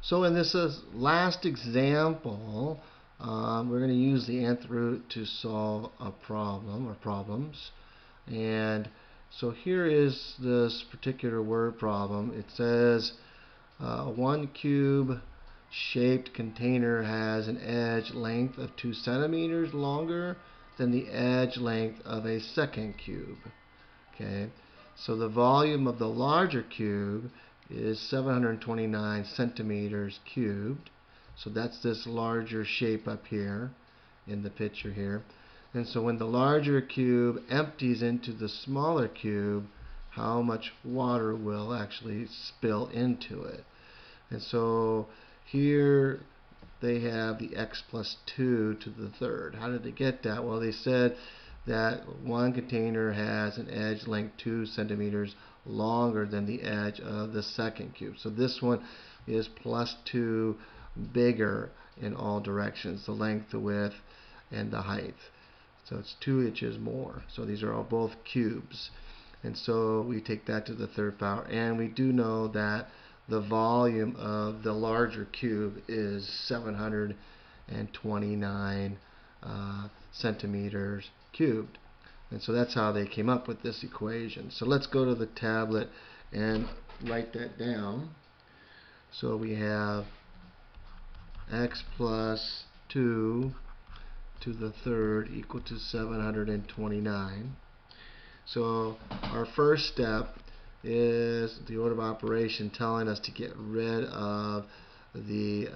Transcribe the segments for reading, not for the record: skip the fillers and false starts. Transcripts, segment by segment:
So in this last example, we're going to use the nth root to solve a problem or problems. And so here is this particular word problem. It says a 1 cube shaped container has an edge length of 2 centimeters longer than the edge length of a second cube. Okay, so the volume of the larger cube is 729 centimeters cubed. So that's this larger shape up here in the picture here. And so when the larger cube empties into the smaller cube, how much water will actually spill into it? And so here they have the x plus 2 to the third. How did they get that? Well, they said that one container has an edge length 2 centimeters longer than the edge of the second cube. So this one is plus 2 bigger in all directions, the length, the width, and the height. So it's 2 inches more. So these are all both cubes. And so we take that to the third power, and we do know that the volume of the larger cube is 729 centimeters cubed. And so that's how they came up with this equation. So let's go to the tablet and write that down. So we have x plus 2 to the third equal to 729. So our first step is the order of operation telling us to get rid of the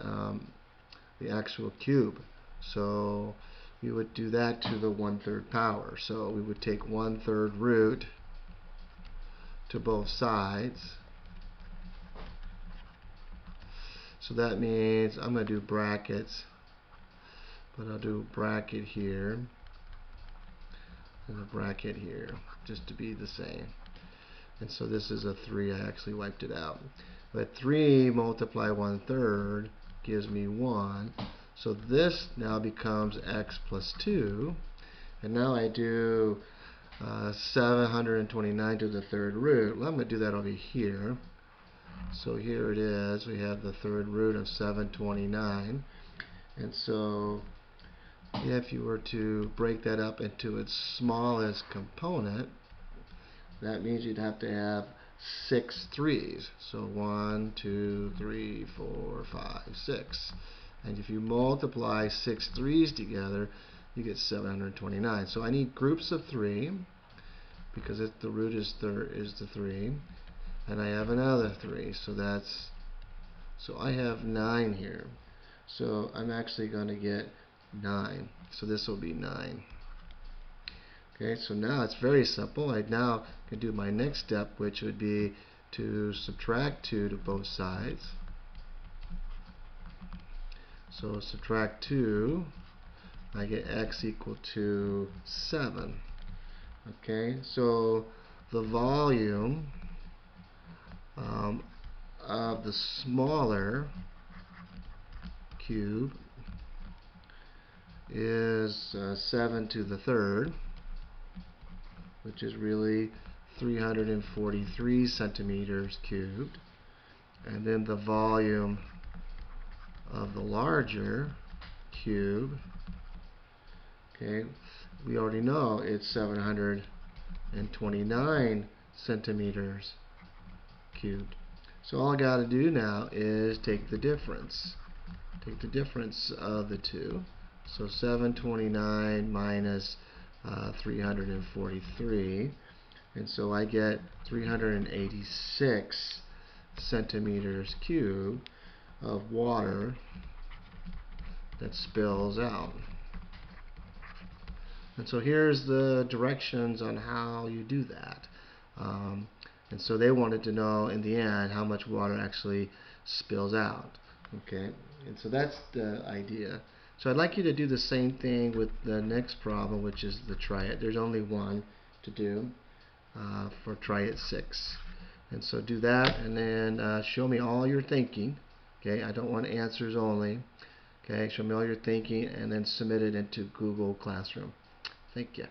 actual cube. So we would do that to the 1/3 power. So we would take 1/3 root to both sides. So that means I'm going to do brackets, but I'll do a bracket here and a bracket here just to be the same. And so this is a 3. I actually wiped it out. But 3 multiply 1/3 gives me 1. So this now becomes x plus 2. And now I do 729 to the third root. Well, I'm going to do that over here. So here it is. We have the third root of 729. And so if you were to break that up into its smallest component, that means you'd have to have 6 3's. So 1, 2, 3, 4, 5, 6. And if you multiply 6 3's together, you get 729. So I need groups of 3 because the root is the 3, and I have another 3. So I have 9 here. So I'm actually going to get 9. So this will be 9. Okay, so now it's very simple. I now can do my next step, which would be to subtract 2 to both sides. So subtract 2, I get x equal to 7. Okay, so the volume of the smaller cube is 7 to the third, which is really 343 centimeters cubed. And then the volume of the larger cube, okay, we already know it's 729 centimeters cubed. So all I got to do now is take the difference. Take the difference of the two. So 729 minus 343, and so I get 386 centimeters cubed of water that spills out. And so here's the directions on how you do that. And so they wanted to know in the end how much water actually spills out. Okay, and so that's the idea. So I'd like you to do the same thing with the next problem, which is the try it. There's only one to do for try it 6. And so do that, and then show me all your thinking. Okay, I don't want answers only. Okay, show me all your thinking, and then submit it into Google Classroom. Thank you.